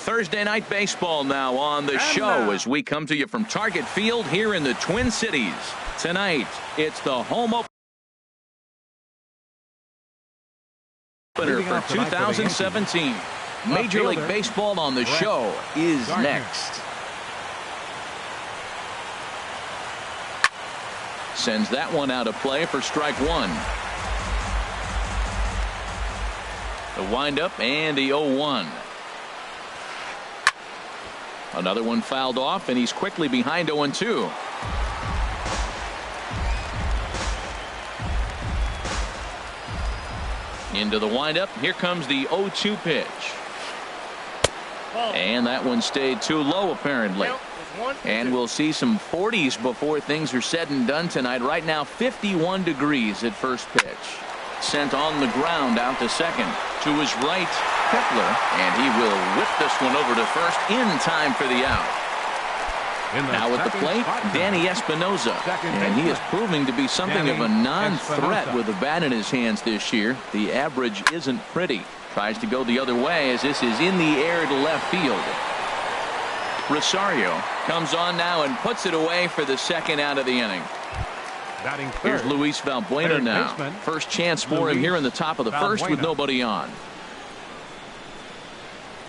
Thursday Night Baseball now on the show as we come to you from Target Field here in the Twin Cities. Tonight, it's the home opener for 2017. Major League Baseball on the show is next. Sends that one out of play for strike one. The windup and the 0-1. Another one fouled off, and he's quickly behind 0-2. Into the windup. Here comes the 0-2 pitch. And that one stayed too low, apparently. And we'll see some 40s before things are said and done tonight. Right now, 51 degrees at first pitch. Sent on the ground out to second. To his right, Kepler, and he will whip this one over to first in time for the out. Now at the plate, Danny Espinosa, and he is proving to be something of a non-threat with a bat in his hands this year. The average isn't pretty. Tries to go the other way as this is in the air to left field. Rosario comes on now and puts it away for the second out of the inning. Here's Luis Valbuena now. First chance for him here in the top of the first with nobody on.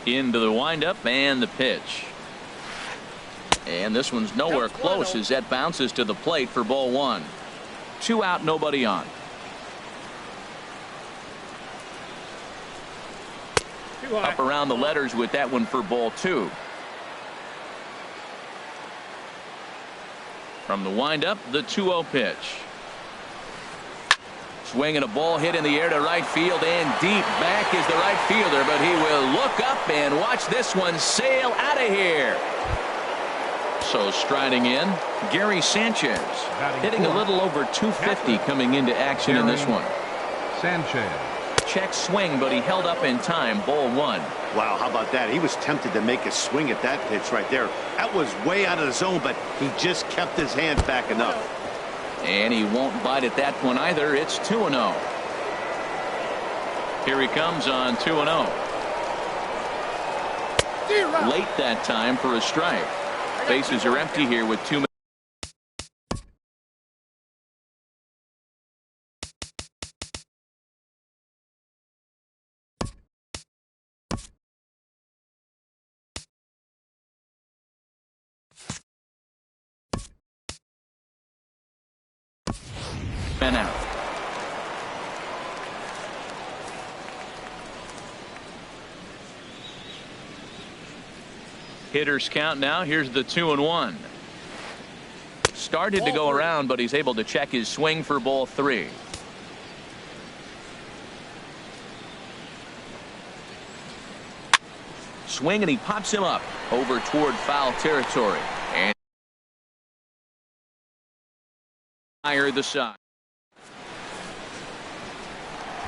Into the windup and the pitch. And this one's nowhere close as that bounces to the plate for ball one. 2 out, nobody on. Up around the letters with that one for ball two. From the windup, the 2-0 pitch. Swinging a ball hit in the air to right field, and deep back is the right fielder, but he will look up and watch this one sail out of here. So striding in, Gary Sanchez, hitting a little over 250 coming into action in this one. Sanchez. Check swing, but he held up in time. Ball one. Wow, how about that? He was tempted to make a swing at that pitch right there. That was way out of the zone, but he just kept his hands back enough. And he won't bite at that one either. It's 2-0. Here he comes on 2-0. Late that time for a strike. Bases are empty here with 2 minutes. Out. Hitters count now. Here's the 2-1. Started to go around, but he's able to check his swing for ball three. Swing, and he pops him up over toward foul territory. And higher the side.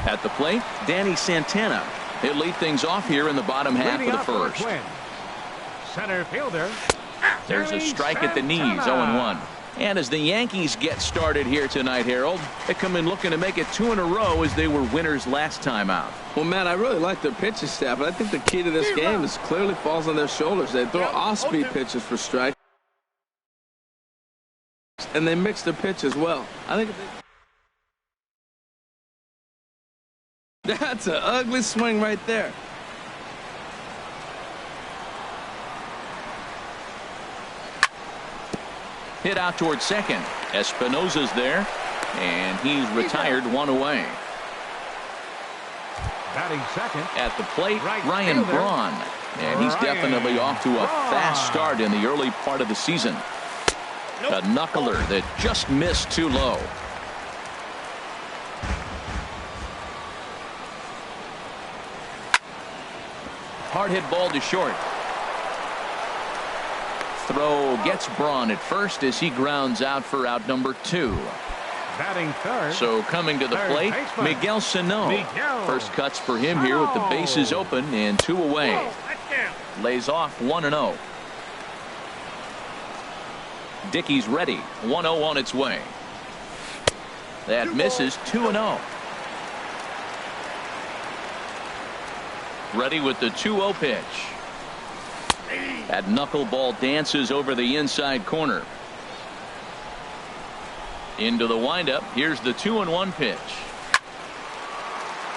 At the plate, Danny Santana. He'll lead things off here in the bottom half of the first. Center fielder. There's a strike at the knees, 0-1. And as the Yankees get started here tonight, Harold, they come in looking to make it 2 in a row as they were winners last time out. Well, Matt, I really like their pitching staff, but I think the key to this game is clearly falls on their shoulders. They throw off-speed pitches for strikes, and they mix their pitch as well. I think that's an ugly swing right there. Hit out towards second. Espinosa's there, and he's retired, 1 away. Batting second. At the plate, Ryan Braun. And he's definitely off to a fast start in the early part of the season. A knuckler that just missed too low. Hard hit ball to short. Throw gets Braun at first as he grounds out for out number 2. Batting third. So coming to the plate, Miguel Sano. First cuts for him here with the bases open and 2 away. Lays off 1-0. Dickey's ready. 1-0 on its way. That misses. 2-0. Ready with the 2-0 pitch. That knuckleball dances over the inside corner. Into the windup. Here's the 2-1 pitch.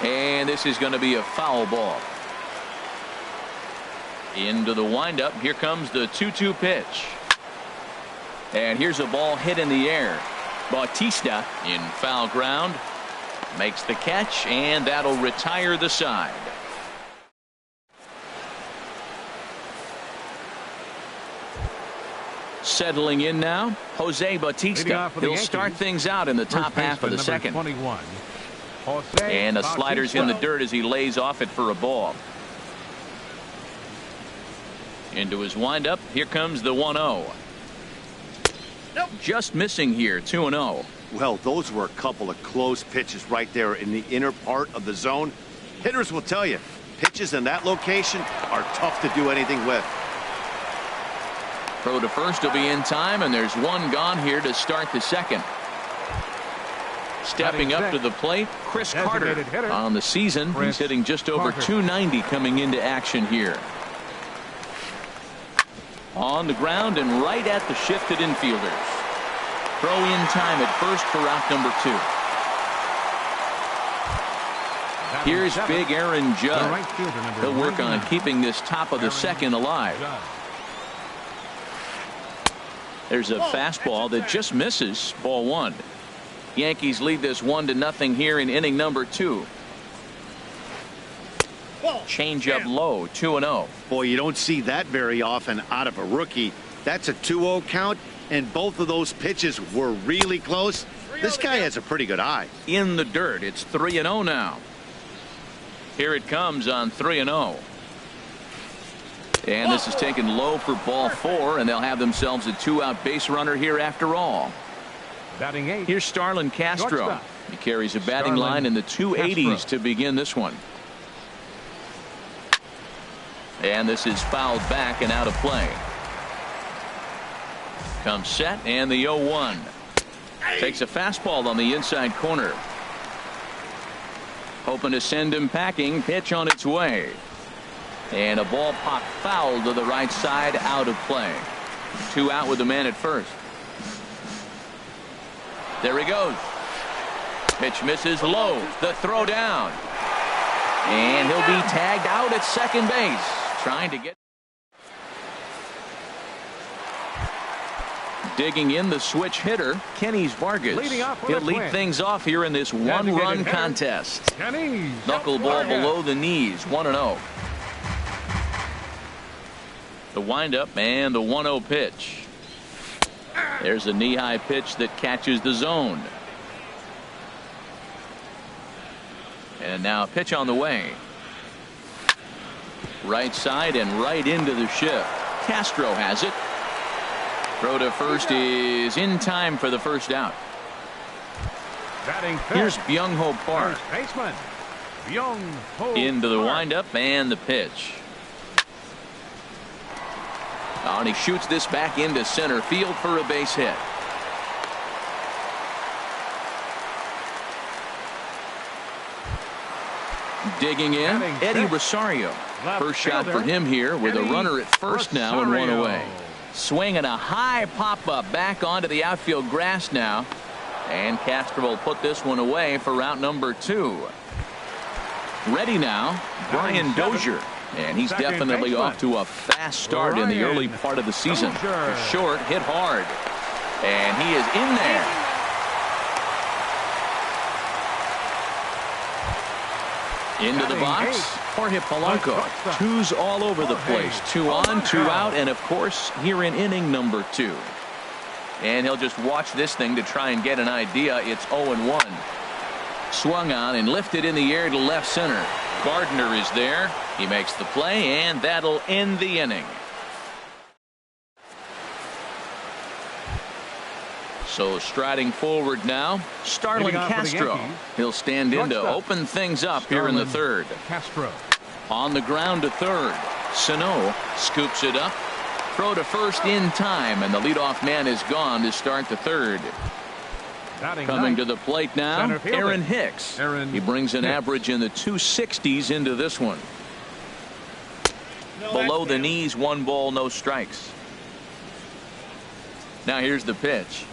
And this is going to be a foul ball. Into the windup. Here comes the 2-2 pitch. And here's a ball hit in the air. Bautista in foul ground makes the catch, and that'll retire the side. Settling in now, Jose Bautista. He'll start things out in the top half of the second. 21, and the slider's in the dirt as he lays off it for a ball. Into his windup. Here comes the 1-0. Just missing here, 2-0. Well, those were a couple of close pitches right there in the inner part of the zone. Hitters will tell you, pitches in that location are tough to do anything with. Throw to first will be in time, and there's one gone here to start the second. Stepping up to the plate, Chris Carter. On the season, he's hitting just over 290 coming into action here. On the ground and right at the shifted infielders. Throw in time at first for out number 2. Here's big Aaron Judd. He'll work on keeping this top of the second alive. There's a fastball that just misses. Ball 1. Yankees lead this 1-0 here in inning number 2. Change up low, 2-0. Boy, you don't see that very often out of a rookie. That's a 2-0 count, and both of those pitches were really close. This guy has a pretty good eye. In the dirt, it's 3-0 now. Here it comes on 3-0. And this is taken low for ball 4, and they'll have themselves a 2-out base runner here after all. Batting 8. Here's Starlin Castro. He carries a batting line in the 280s to begin this one. And this is fouled back and out of play. Comes set, and the 0-1. Takes a fastball on the inside corner. Hoping to send him packing. Pitch on its way. And a ball popped foul to the right side, out of play. 2 out with the man at first. There he goes. Pitch misses low. The throw down. And he'll be tagged out at second base. Trying to get. Digging in the switch hitter, Kenny Vargas. He'll lead things off here in this one-run contest. Knuckleball below the knees, 1-0. The windup and the 1-0 pitch. There's a knee-high pitch that catches the zone. And now a pitch on the way. Right side and right into the shift. Castro has it. Throw to first is in time for the first out. Here's Byung-Ho Park. Into the windup and the pitch. Oh, and he shoots this back into center field for a base hit. Digging in, Eddie Rosario. First shot for him here with a runner at first now and 1 away. Swinging a high pop-up back onto the outfield grass now. And Castro will put this one away for out number 2. Ready now, Brian Dozier. And he's definitely off to a fast start in the early part of the season. Short, hit hard. And he is in there. Into the box, Jorge Polanco. 2s all over the place. 2 on, 2 out, and of course, here in inning number 2. And he'll just watch this thing to try and get an idea. It's 0-1. Swung on and lifted in the air to left center. Gardner is there. He makes the play, and that'll end the inning. So striding forward now, Starlin Castro. He'll stand in to open things up here in the third. Castro. On the ground to third. Sano scoops it up. Throw to first in time, and the leadoff man is gone to start the third. Coming to the plate now, Aaron Hicks. He brings an average in the 260s into this one. Below the knees, 1 ball, no strikes. Now here's the pitch.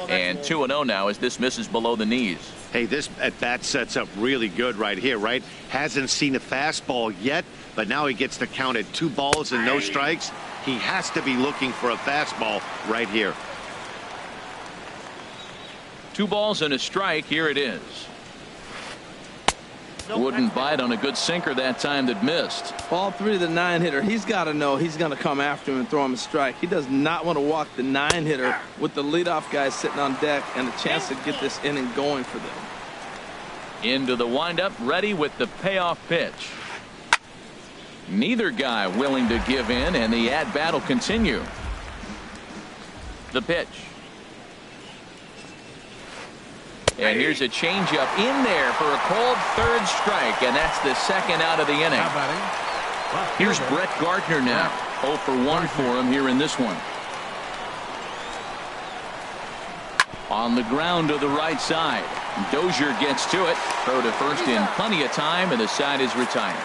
And 2-0 now as this misses below the knees. Hey, this at bat sets up really good right here, right? Hasn't seen a fastball yet, but now he gets to count at 2 balls and no strikes. He has to be looking for a fastball right here. 2 balls and a strike. Here it is. Wouldn't bite on a good sinker that time that missed. Ball 3 to the 9-hitter. He's got to know he's going to come after him and throw him a strike. He does not want to walk the 9-hitter with the leadoff guy sitting on deck and a chance to get this inning going for them. Into the windup, ready with the payoff pitch. Neither guy willing to give in, and the at-bat will continue. The pitch. And here's a changeup in there for a called 3rd strike, and that's the 2nd out of the inning. Here's Brett Gardner now. 0 for 1 for him here in this one. On the ground to the right side. Dozier gets to it. Throw to first in plenty of time, and the side is retired.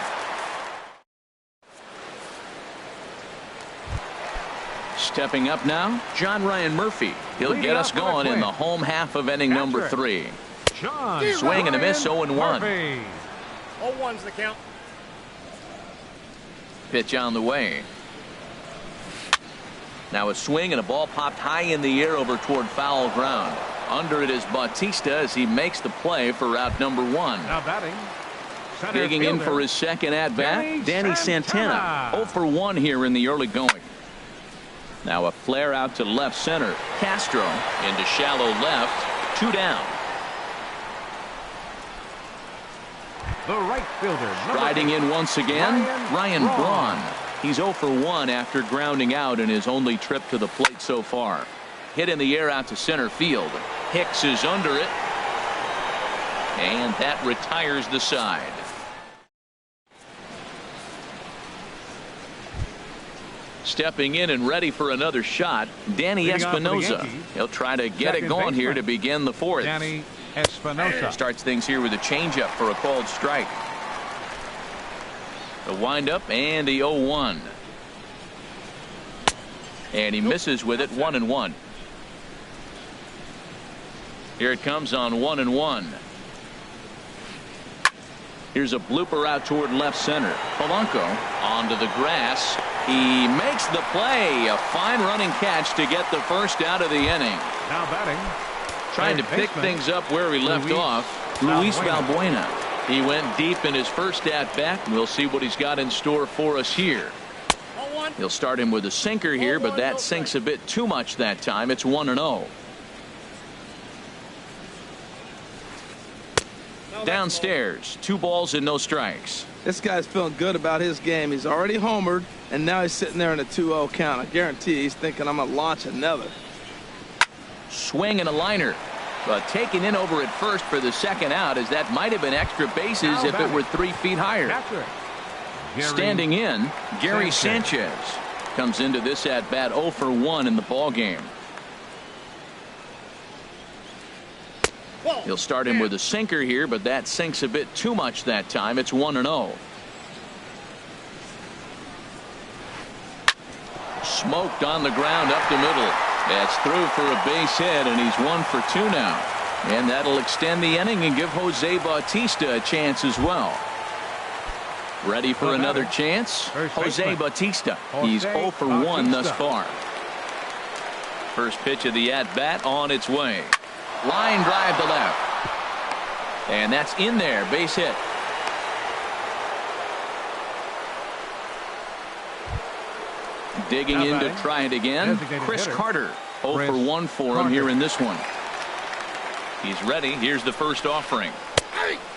Stepping up now, John Ryan Murphy. He'll get us going in the home half of inning number 3. Swing and a miss, 0-1. 0-1's the count. Pitch on the way. Now a swing and a ball popped high in the air over toward foul ground. Under it is Bautista as he makes the play for out number 1. Now batting. Digging in for his 2nd at-bat, Danny Santana. 0 for 1 here in the early going. Now a flare out to left center. Castro into shallow left. 2 down. The right fielder. Riding in once again, Ryan Braun. He's 0 for 1 after grounding out in his only trip to the plate so far. Hit in the air out to center field. Hicks is under it. And that retires the side. Stepping in and ready for another shot, Danny Espinosa. He'll try to get it going here to begin the 4th. Danny Espinosa starts things here with a changeup for a called strike. The windup and the 0-1. And he misses with it. 1-1. Here it comes on 1-1. Here's a blooper out toward left center. Polanco onto the grass. He makes the play. A fine running catch to get the 1st out of the inning. Now batting. Trying to pick things up where he left off. Luis Valbuena. He went deep in his first at-bat. We'll see what he's got in store for us here. He'll start him with a sinker here, but that sinks a bit too much that time. It's 1-0. Downstairs, 2 balls and no strikes. This guy's feeling good about his game. He's already homered, and now he's sitting there in a 2-0 count. I guarantee he's thinking, I'm going to launch another. Swing and a liner. But taken in over at first for the 2nd out, as that might have been extra bases if it were 3 feet higher. Standing in, Gary Sanchez comes into this at bat 0 for 1 in the ball game. He'll start him with a sinker here, but that sinks a bit too much that time. It's 1-0. Smoked on the ground up the middle. That's through for a base hit, and he's 1 for 2 now. And that'll extend the inning and give Jose Bautista a chance as well. Ready for another chance? Jose Bautista. He's 0 for 1 thus far. First pitch of the at-bat on its way. Line drive to left. And that's in there. Base hit. Digging in to try it again. Chris Carter. 0 for 1 for him here in this one. He's ready. Here's the first offering.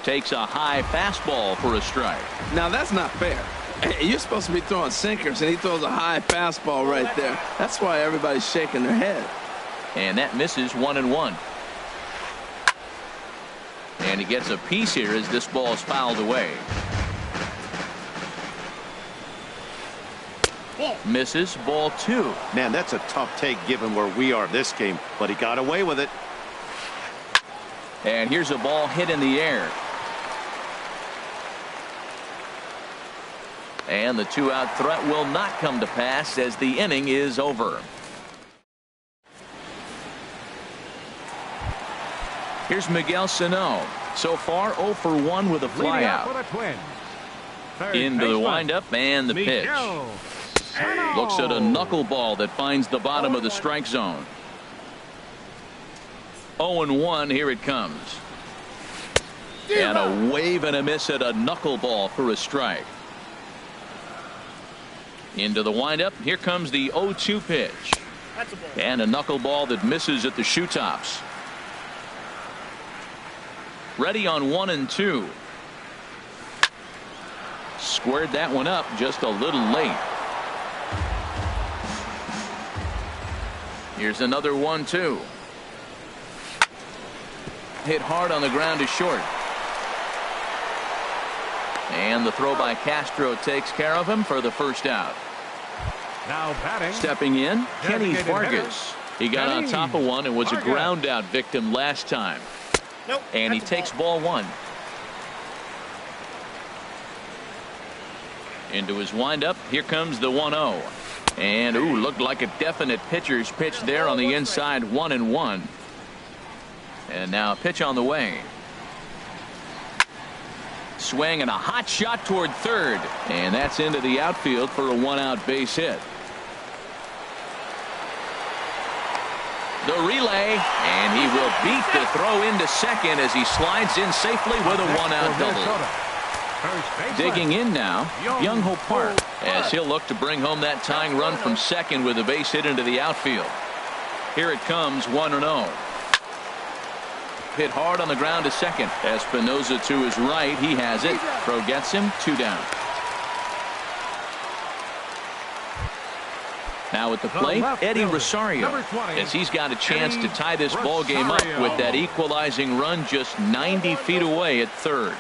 Takes a high fastball for a strike. Now that's not fair. You're supposed to be throwing sinkers, and he throws a high fastball right there. That's why everybody's shaking their head. And that misses. 1-1. And he gets a piece here as this ball is fouled away. Misses. Ball 2. Man, that's a tough take given where we are this game, but he got away with it. And here's a ball hit in the air. And the 2-out threat will not come to pass as the inning is over. Here's Miguel Sano. So far 0 for 1 with a flyout. Into the windup and the pitch. Looks at a knuckleball that finds the bottom of the strike zone. 0-1, here it comes. And a wave and a miss at a knuckleball for a strike. Into the windup, here comes the 0-2 pitch. And a knuckleball that misses at the shoe tops. Ready on 1 and 2. Squared that one up just a little late. Here's another 1-2. Hit hard on the ground to short. And the throw by Castro takes care of him for the first out. Now batting. Stepping in, Kenny Vargas. He got on top of one and was a ground out victim last time. And he takes ball 1. Into his windup. Here comes the 1-0. And looked like a definite pitcher's pitch there on the inside. 1-1. And now a pitch on the way. Swing and a hot shot toward third. And that's into the outfield for a 1-out base hit. The relay, and he will beat the throw into second as he slides in safely with a 1-out double. Digging in now, Young-Ho Park, as he'll look to bring home that tying run from second with a base hit into the outfield. Here it comes, 1-0. Hit hard on the ground to second. Espinosa to his right. He has it. Throw gets him. 2 down. Now at the plate, Eddie Rosario, as he's got a chance to tie this ball game up with that equalizing run just 90 feet away at third.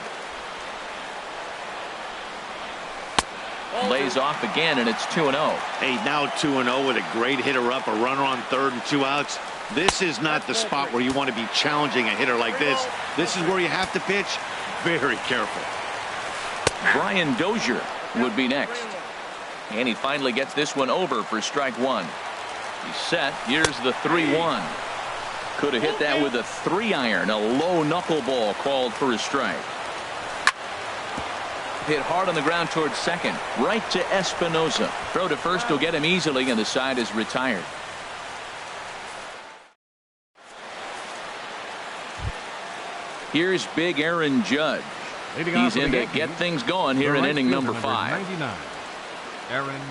Lays off again, and it's 2-0. Hey, now 2-0 with a great hitter up, a runner on third and 2 outs. This is not the spot where you want to be challenging a hitter like this. This is where you have to pitch very careful. Brian Dozier would be next. And he finally gets this one over for strike 1. He's set. Here's the 3-1. Could have hit that with a 3-iron. A low knuckleball called for a strike. Hit hard on the ground towards second. Right to Espinosa. Throw to first will get him easily, and the side is retired. Here's big Aaron Judge. He's in to get things going here in inning number 5. 99, Aaron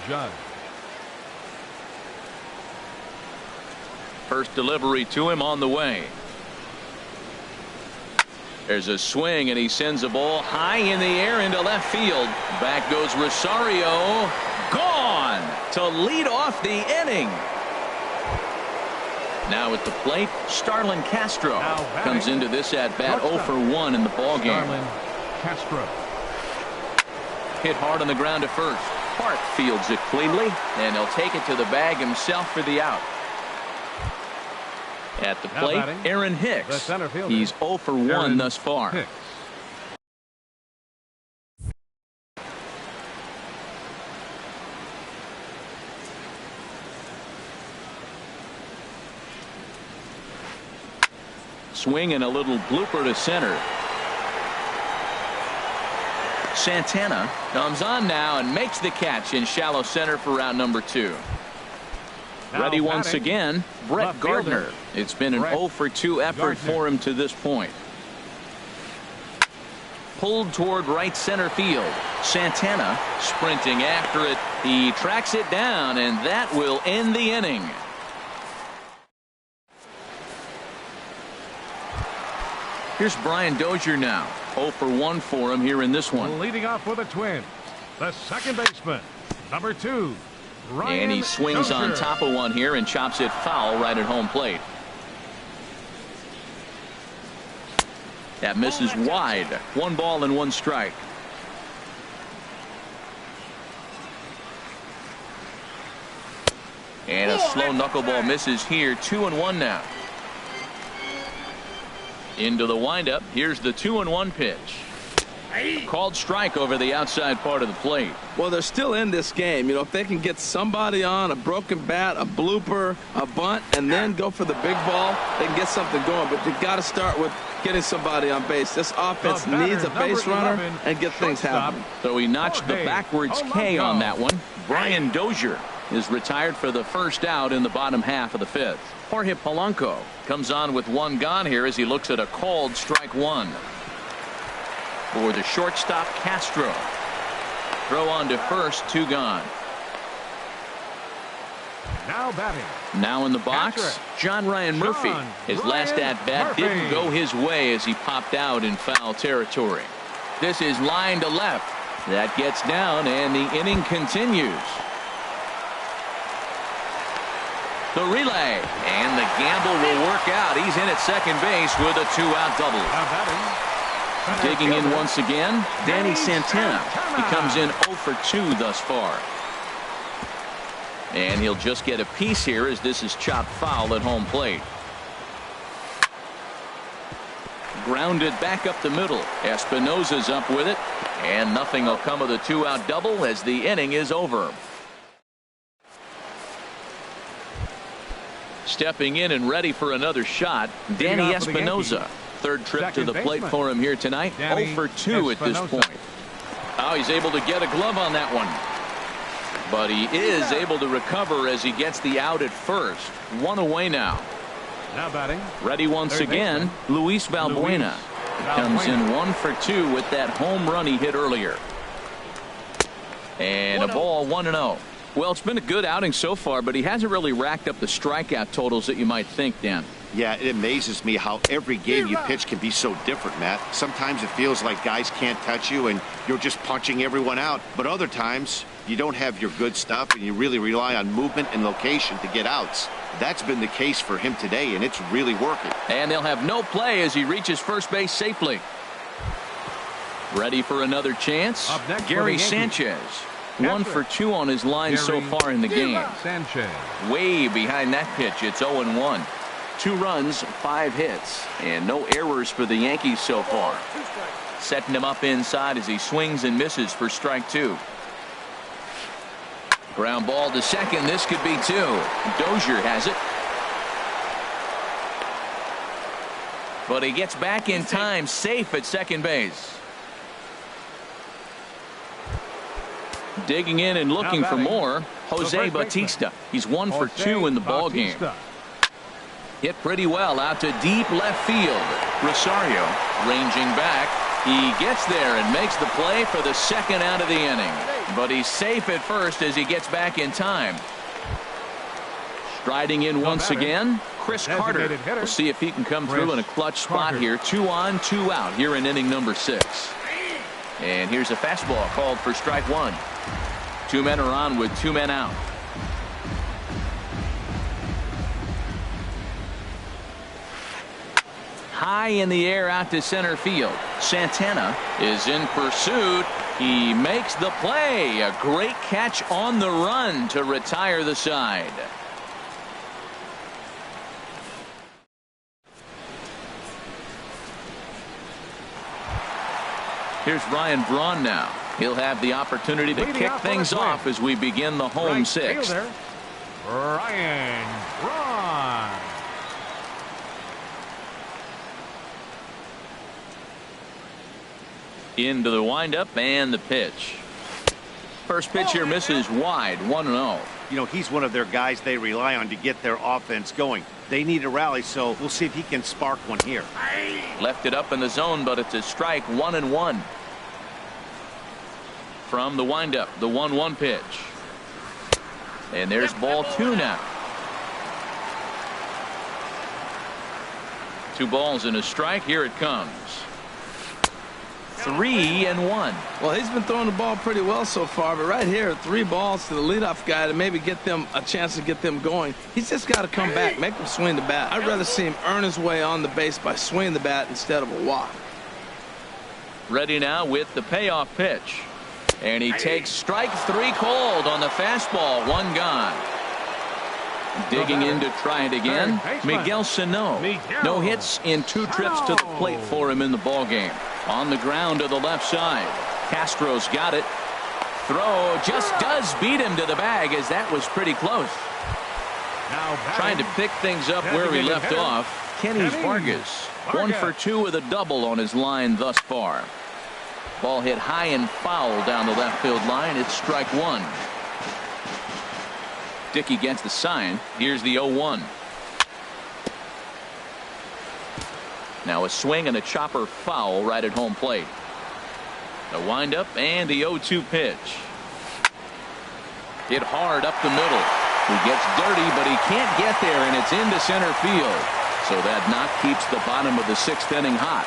Judge. First delivery to him on the way. There's a swing, and he sends a ball high in the air into left field. Back goes Rosario. Gone to lead off the inning. Now at the plate, Starlin Castro comes into this at bat 0 for 1 in the ball game. Starlin Castro. Hit hard on the ground to first. Park fields it cleanly, and he'll take it to the bag himself for the out. At the plate, Aaron Hicks. He's 0 for 1 thus far. Hicks. Swing and a little blooper to center. Santana comes on now and makes the catch in shallow center for round number 2. Ready once again, Brett Gardner. It's been an 0 for 2 effort for him to this point. Pulled toward right center field. Santana sprinting after it. He tracks it down, and that will end the inning. Here's Brian Dozier now. 0 for 1 for him here in this one. Leading off for the Twins, the second baseman, number 2. Ryan and he swings Dozier. on top of one here and chops it foul right at home plate. That misses wide. 1 ball and 1 strike. And a slow knuckleball misses here. 2-1 now. Into the windup. Here's the 2-1 pitch. Called strike over the outside part of the plate. Well, they're still in this game. You know, if they can get somebody on, a broken bat, a blooper, a bunt, and then go for the big ball, they can get something going. But you've got to start with getting somebody on base. This offense needs a base runner and get things happening. So he notched the backwards K on that one. Brian Dozier is retired for the first out in the bottom half of the fifth. Jorge Polanco comes on with one gone here as he looks at a called strike one. For the shortstop, Castro. Throw on to first, 2 gone. Now batting. Now in the box, Catcher. John Ryan Murphy. His last at-bat didn't go his way as he popped out in foul territory. This is line to left. That gets down, and the inning continues. The relay, and the gamble will work out. He's in at second base with a 2-out double. Now batting. Digging in once again, Danny Santana. He comes in 0 for 2 thus far. And he'll just get a piece here as this is chopped foul at home plate. Grounded back up the middle. Espinosa's up with it. And nothing will come of the 2-out double as the inning is over. Stepping in and ready for another shot, Danny Espinosa. Third trip to the plate for him here tonight. 0 for 2 at this point. Oh, he's able to get a glove on that one. But he is able to recover as he gets the out at first. 1 away now. Now batting. Ready once again, Luis Valbuena. Comes in 1 for 2 with that home run he hit earlier. And a ball 1-0. Well, it's been a good outing so far, but he hasn't really racked up the strikeout totals that you might think, Dan. Yeah, it amazes me how every game you pitch can be so different, Matt. Sometimes it feels like guys can't touch you and you're just punching everyone out. But other times you don't have your good stuff and you really rely on movement and location to get outs. That's been the case for him today, and it's really working. And they'll have no play as he reaches first base safely. Ready for another chance? Gary Sanchez. 1 for 2 on his line so far in the game. Sanchez. Way behind that pitch. It's 0-1. 2 runs, 5 hits, and no errors for the Yankees so far. Setting him up inside as he swings and misses for strike 2. Ground ball to second. This could be 2. Dozier has it. But he gets back in time, safe at second base. Digging in and looking for more, Jose Bautista. He's 1 for 2 in the ball game. Hit pretty well out to deep left field. Rosario ranging back. He gets there and makes the play for the second out of the inning. But he's safe at first as he gets back in time. Striding in once again, Chris Carter. We'll see if he can come through in a clutch spot here. 2 on, 2 out here in inning number 6. And here's a fastball called for strike 1. 2 men are on with 2 men out. High in the air out to center field. Santana is in pursuit. He makes the play. A great catch on the run to retire the side. Here's Ryan Braun now. He'll have the opportunity to kick things off as we begin the home 6th. Ryan Braun. Into the windup and the pitch. First pitch here misses wide. 1-0. You know, he's one of their guys they rely on to get their offense going. They need a rally, so we'll see if he can spark one here. Left it up in the zone, but it's a strike. 1-1. From the windup, the 1-1 pitch. And there's ball 2 now. 2 balls and a strike. Here it comes. 3-1. Well, he's been throwing the ball pretty well so far, but right here, 3 balls to the leadoff guy to maybe get them a chance to get them going. He's just got to come back, make them swing the bat. I'd rather see him earn his way on the base by swinging the bat instead of a walk. Ready now with the payoff pitch. And he takes strike 3 called on the fastball. 1 gone. Digging in to try it again, Miguel Sano. No hits in 2 trips to the plate for him in the ball game. On the ground to the left side. Castro's got it. Throw just does beat him to the bag, as that was pretty close. Now Trying to pick things up where he left off. Kenny Vargas. 1 for 2 with a double on his line thus far. Ball hit high and foul down the left field line. It's strike one. Dickey gets the sign. Here's the 0-1. Now a swing and a chopper foul right at home plate. The windup and the 0-2 pitch. Hit hard up the middle. He gets dirty, but he can't get there, and it's into center field. So that knock keeps the bottom of the 6th inning hot.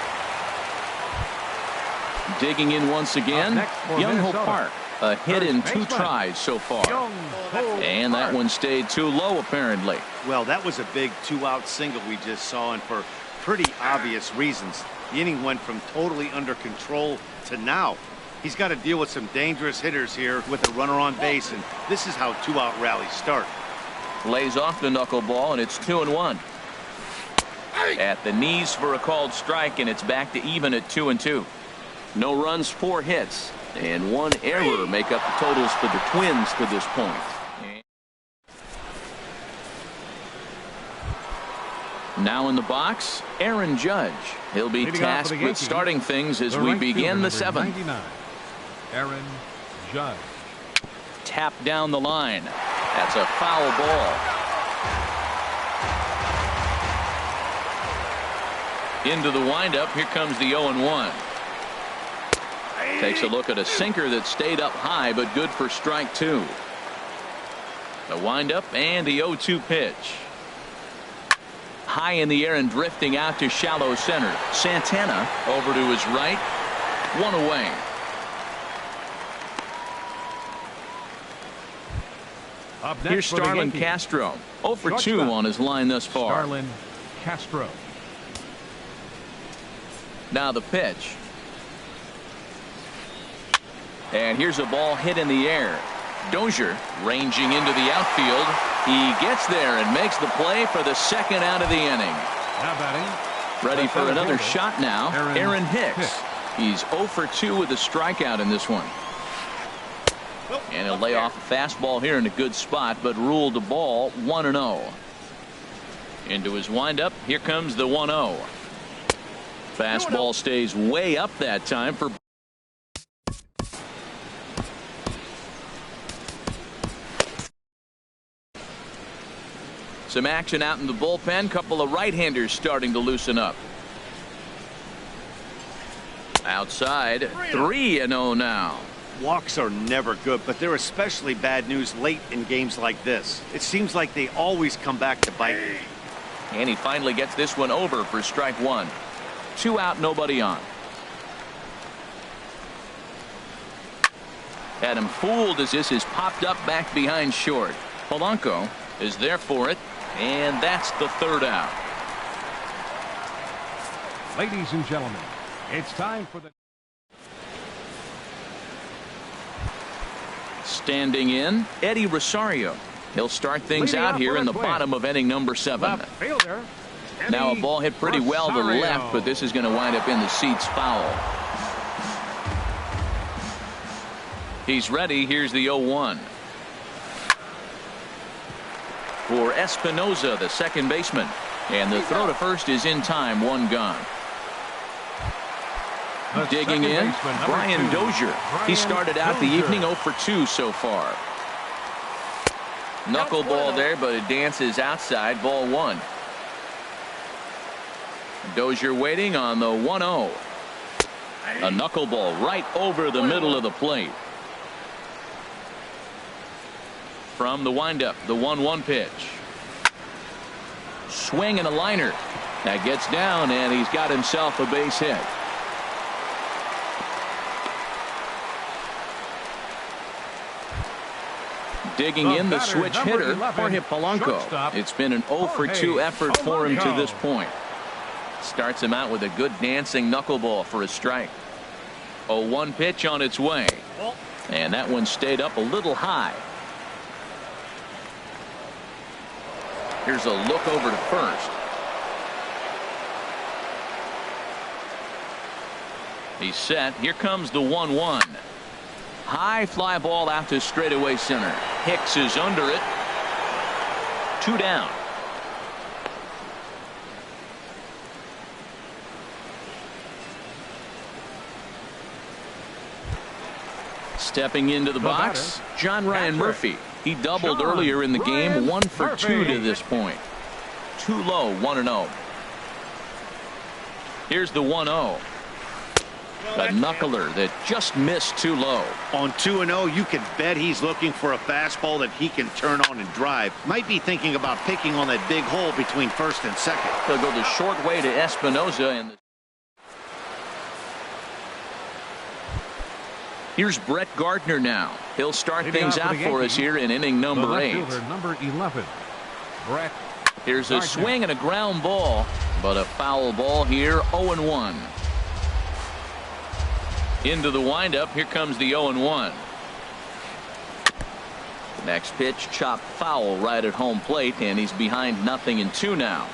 Digging in once again, Young-Ho Park. A hit in 2 tries so far. And that one stayed too low, apparently. Well, that was a big 2-out single we just saw, and for pretty obvious reasons. The inning went from totally under control to now. He's got to deal with some dangerous hitters here with a runner on base, and this is how 2-out rallies start. Lays off the knuckleball, and it's 2-1. At the knees for a called strike, and it's back to even at 2-2. No runs, 4 hits, and 1 error make up the totals for the Twins to this point. Now in the box, Aaron Judge. He'll be tasked with starting things as we begin the 7th. Aaron Judge. Tap down the line. That's a foul ball. Into the windup. Here comes the 0-1. Takes a look at a sinker that stayed up high, but good for strike 2. The windup and the 0-2 pitch. High in the air and drifting out to shallow center. Santana over to his right. 1 away. Here's Starlin Castro. 0 for 2 on his line thus far. Starlin Castro. Now the pitch. And here's a ball hit in the air. Dozier ranging into the outfield. He gets there and makes the play for the 2nd out of the inning. Now batting. Ready for another shot now. Aaron Hicks. He's 0 for 2 with a strikeout in this one. And he'll lay off a fastball here in a good spot, but ruled the ball 1-0. Into his windup. Here comes the 1-0. Fastball stays way up that time for. Some action out in the bullpen. Couple of right-handers starting to loosen up. Outside, 3-0 now. Walks are never good, but they're especially bad news late in games like this. It seems like they always come back to bite. And he finally gets this one over for strike 1. 2 out, nobody on. Had him fooled as this is popped up back behind short. Polanco is there for it, and that's the 3rd out. Ladies and gentlemen, it's time for the. Standing in, Eddie Rosario. He'll start things out here in the bottom of inning number 7. Now a ball hit pretty well to the left, but this is going to wind up in the seats foul. He's ready. Here's the 0-1. For Espinoza, the second baseman. And the throw to first is in time. 1 gone. Digging in, Brian Dozier. He started out the evening 0 for 2 so far. Knuckleball there, but it dances outside. Ball 1. Dozier waiting on the 1-0. A knuckleball right over the middle of the plate. From the windup, the 1-1 pitch. Swing and a liner. That gets down, and he's got himself a base hit. Digging in the switch hitter, Jorge Polanco. It's been an 0 for 2 effort for him to this point. Starts him out with a good dancing knuckleball for a strike. 0-1 pitch on its way. And that one stayed up a little high. Here's a look over to first. He's set. Here comes the 1-1. High fly ball out to straightaway center. Hicks is under it. 2 down. Stepping into the box, John Ryan Murphy. He doubled earlier in the game, 1 for 2 to this point. Too low, 1-0. Here's the 1-0. A knuckler that just missed too low. On 2-0, you can bet he's looking for a fastball that he can turn on and drive. Might be thinking about picking on that big hole between first and second. They'll go the short way to Espinosa. And here's Brett Gardner now. He'll start things out for us here in inning number 8. Number 11, Brett. Here's a swing and a ground ball, but a foul ball here, 0-1. Into the windup, here comes the 0-1. Next pitch, chopped foul right at home plate, and he's behind 0-2 now.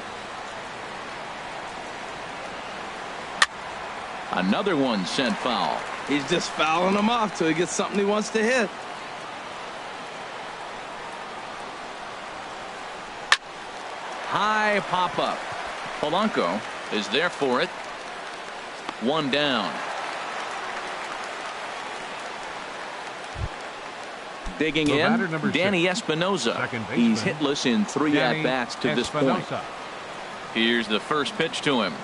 Another one sent foul. He's just fouling them off till he gets something he wants to hit. High pop up. Polanco is there for it. 1 down. Digging in, Danny Espinosa. He's hitless in 3 at-bats to this point. Here's the first pitch to him.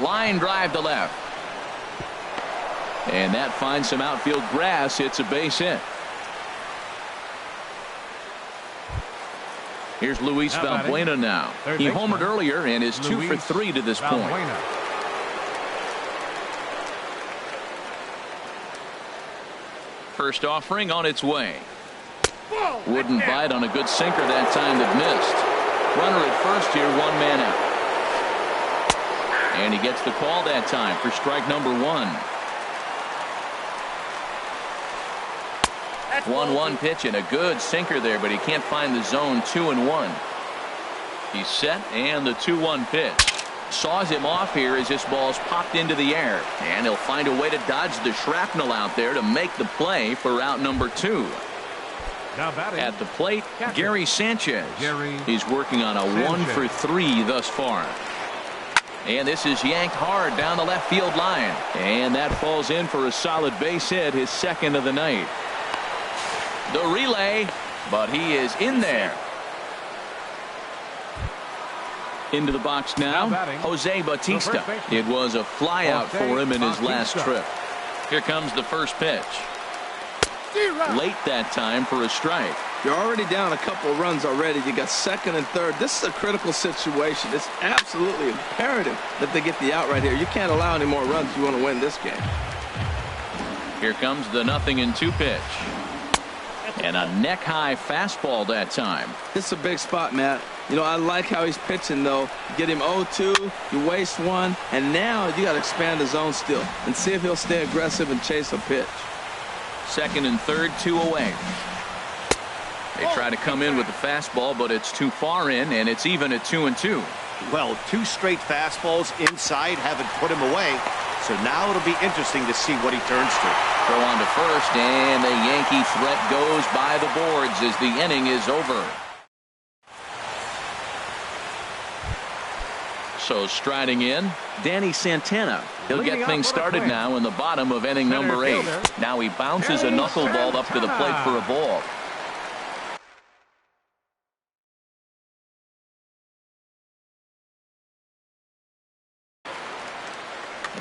Line drive to left. And that finds some outfield grass. It's a base hit. Here's Luis Valbuena now. He homered earlier and is 2 for 3 to this point. First offering on its way. Wouldn't bite on a good sinker that time that missed. Runner at first here, 1 man out. And he gets the call that time for strike number 1. 1-1 pitch and a good sinker there, but he can't find the zone. 2-1. He's set, and the 2-1 pitch. Saws him off here as this ball's popped into the air, and he'll find a way to dodge the shrapnel out there to make the play for out number 2. At the plate, Gary Sanchez. He's working on a 1 for 3 thus far. And this is yanked hard down the left field line, and that falls in for a solid base hit, his second of the night. The relay, but he is in there. Into the box now, Jose Bautista. It was a fly out for him in his last trip. Here comes the first pitch. Late that time for a strike. You're already down a couple of runs already. You got second and third. This is a critical situation. It's absolutely imperative that they get the out right here. You can't allow any more runs if you want to win this game. Here comes the 0-2 pitch. And a neck-high fastball that time. This is a big spot, Matt. You know, I like how he's pitching, though. You get him 0-2, you waste 1, and now you got to expand the zone still and see if he'll stay aggressive and chase a pitch. Second and third, 2 away. They try to come in with the fastball, but it's too far in, and it's even at 2-2. Well, 2 straight fastballs inside haven't put him away. So now it'll be interesting to see what he turns to. Throw on to first, and the Yankee threat goes by the boards as the inning is over. So striding in, Danny Santana. He'll get things started now in the bottom of inning number 8. Now he bounces a knuckleball up to the plate for a ball.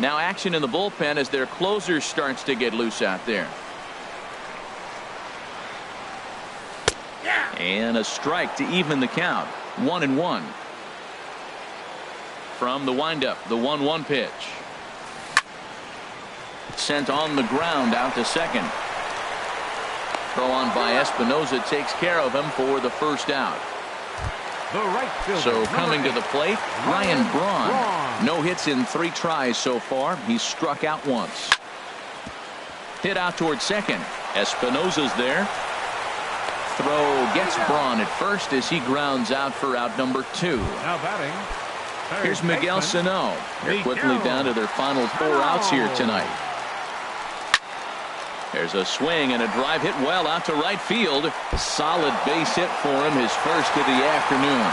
Now action in the bullpen as their closer starts to get loose out there. And a strike to even the count. 1-1. From the windup, the 1-1 pitch. Sent on the ground out to second. Throw on by Espinosa takes care of him for the first out. So coming to the plate, Ryan Braun. No hits in 3 tries so far. He's struck out once. Hit out towards second. Espinosa's there. Throw gets Braun at first as he grounds out for out number 2. Now batting, Here's Miguel Sano. They're quickly down to their final 4 outs here tonight. There's a swing and a drive hit well out to right field. A solid base hit for him, his first of the afternoon.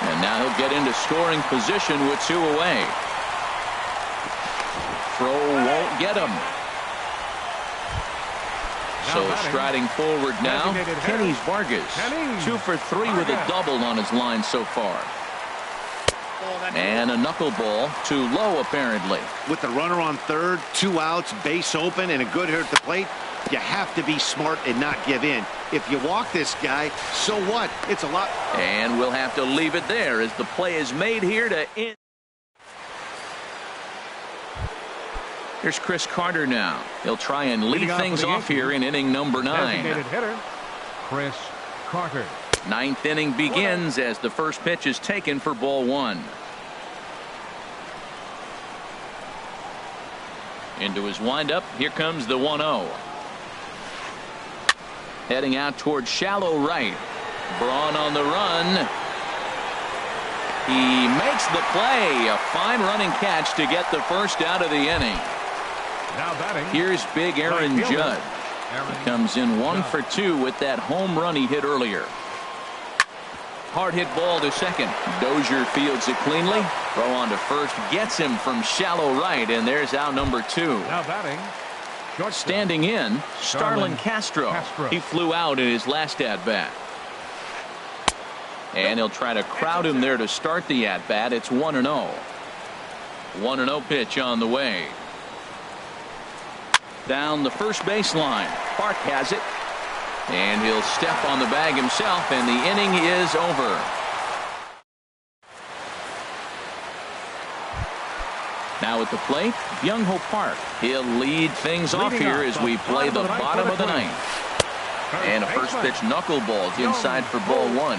And now he'll get into scoring position with 2 away. Throw won't get him. So striding forward now, Kenny Vargas. 2 for 3 with a double on his line so far. And a knuckleball too low apparently. With the runner on third, 2 outs, base open, and a good hit at the plate, you have to be smart and not give in. If you walk this guy, so what? It's a lot. And we'll have to leave it there as the play is made here to end. Here's Chris Carter now. He'll try and lead things off here in inning number 9. Designated hitter, Chris Carter. 9th inning begins as the first pitch is taken for ball 1. Into his windup. Here comes the 1-0. Heading out towards shallow right. Braun on the run. He makes the play. A fine running catch to get the first out of the inning. Now batting. Here's big Aaron Judge. He comes in 1 for 2 with that home run he hit earlier. Hard hit ball to second. Dozier fields it cleanly. Throw on to first gets him from shallow right, and there's out number 2. Now batting. Standing in, Starlin Castro. He flew out in his last at bat. And he'll try to crowd him there to start the at bat. It's 1-0. 1-0 pitch on the way. Down the first baseline. Park has it. And he'll step on the bag himself, and the inning is over. Now at the plate, Byung-Ho Park. He'll lead things off here as we play the bottom of the 9th. And a first pitch knuckleballs inside for ball 1.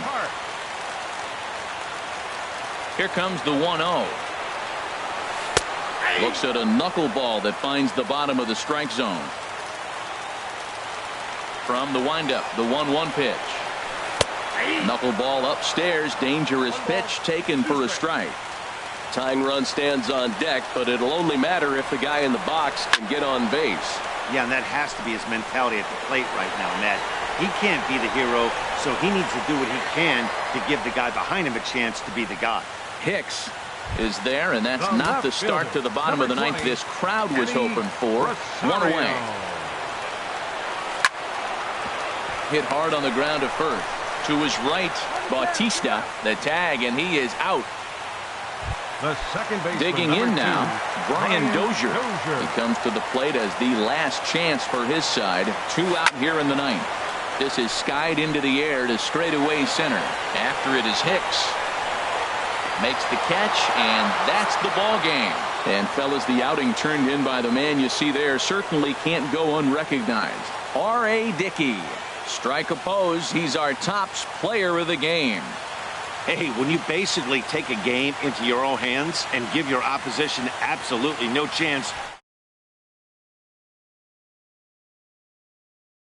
Here comes the 1-0. Looks at a knuckleball that finds the bottom of the strike zone. From the windup, the 1-1 pitch. Knuckleball upstairs, dangerous pitch taken for a strike. Tying run stands on deck, but it'll only matter if the guy in the box can get on base. Yeah, and that has to be his mentality at the plate right now, Matt. He can't be the hero, so he needs to do what he can to give the guy behind him a chance to be the guy. Hicks is there, and that's not the start to the bottom of the 9th this crowd was hoping for. 1 away. Hit hard on the ground to first. To his right, Bautista, the tag, and he is out. The second baseman, digging in now, Brian Dozier. He comes to the plate as the last chance for his side. 2 out here in the 9th. This is skied into the air to straightaway center. After it is Hicks. Makes the catch, and that's the ball game. And fellas, the outing turned in by the man you see there certainly can't go unrecognized. R.A. Dickey. Strike oppose. He's our top player of the game. Hey, when you basically take a game into your own hands and give your opposition absolutely no chance,